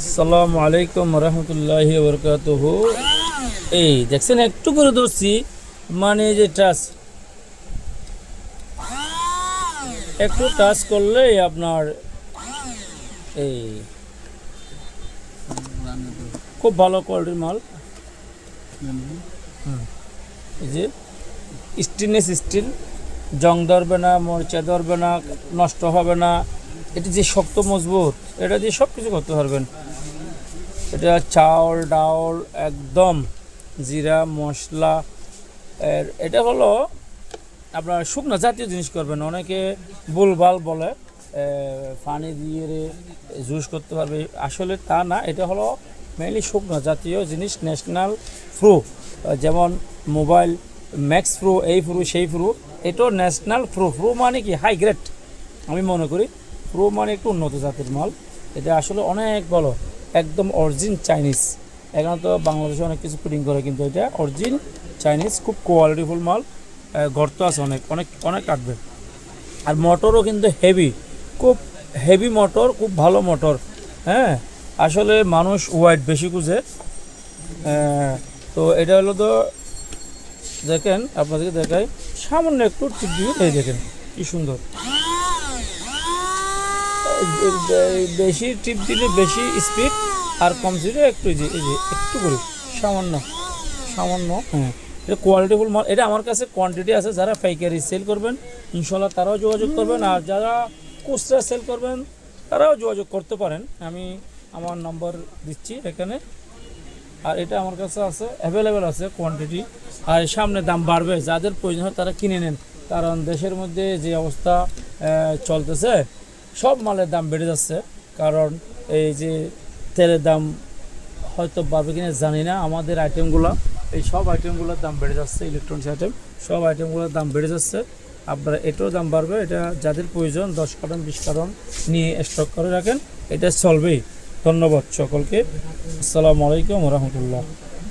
আসসালামু আলাইকুম রহমতুল্লাহি বরকাতুহু। এই দেখছেন একটু করে ধরছি, মানে যে টাচ, একটু টাচ করলেই আপনার এই খুব ভালো কোয়ালিটির মাল। এই যে স্টেনলেস স্টিল, জং ধরবে না, মরচা ধরবে না, নষ্ট হবে না। এটা যে শক্ত মজবুত, এটা দিয়ে সব কিছু করতে পারবেন। এটা চাউল ডাউল একদম জিরা মশলা এটা হলো আপনার শুকনো জাতীয় জিনিস করবেন। অনেকে ভুলভাল বলে পানি দিয়ে জুস করতে পারবে, আসলে তা না। এটা হলো মেইনলি শুকনো জাতীয় জিনিস। ন্যাশনাল ফ্রু, যেমন মোবাইল ম্যাক্স ফ্রু, এই ফ্রু সেই ফ্রু, এটাও ন্যাশনাল ফ্রু। ফ্রু মানে কি হাই গ্রেড, আমি মনে করি ফ্রু মানে একটু উন্নত জাতের মাল। এটা আসলে অনেক ভালো, একদম অরিজিন চাইনিজ। এখানে তো বাংলাদেশে অনেক কিছু ফিটিং করে, কিন্তু এটা অরিজিন চাইনিজ, খুব কোয়ালিটিফুল মাল। গর্ত আছে অনেক অনেক অনেক কাটবে। আর মোটরও কিন্তু হেভি, খুব হেভি মোটর, খুব ভালো মোটর। হ্যাঁ, আসলে মানুষ ওয়াইট বেশি খুঁজে। তো এটা হলো তো দেখেন, আপনাদেরকে দেখাই সামান্য একটু টিপ দিয়ে, এই দেখেন কি সুন্দর। বেশি টিপ দিলে বেশি স্পিড, আর কম দিলে একটু, এই যে একটু করে সামান্য সামান্য। হ্যাঁ, এটা কোয়ালিটিফুল মাল। এটা আমার কাছে কোয়ান্টিটি আছে। যারা পাইকারি সেল করবেন ইনশাল্লাহ তারাও যোগাযোগ করবেন, আর যারা খুচরা সেল করবেন তারাও যোগাযোগ করতে পারেন। আমি আমার নম্বর দিচ্ছি এখানে। আর এটা আমার কাছে আছে, অ্যাভেলেবেল আছে কোয়ান্টিটি। আর সামনে দাম বাড়বে, যাদের প্রয়োজন হয় তারা কিনে নেন। কারণ দেশের মধ্যে যে অবস্থা চলতেছে, সব মালের দাম বেড়ে যাচ্ছে। কারণ এই যে তেলের দাম হয়তো বাড়বে কিনা জানি না, আমাদের আইটেমগুলো, এই সব আইটেমগুলোর দাম বেড়ে যাচ্ছে। ইলেকট্রনিক্স আইটেম সব আইটেমগুলোর দাম বেড়ে যাচ্ছে। আপনারা এটাও দাম বাড়বে। এটা যাদের প্রয়োজন 10 কার্টন 20 কার্টন নিয়ে স্টক করে রাখেন, এটা চলবেই। ধন্যবাদ সকলকে। আসসালামু আলাইকুম রহমতুল্লাহ।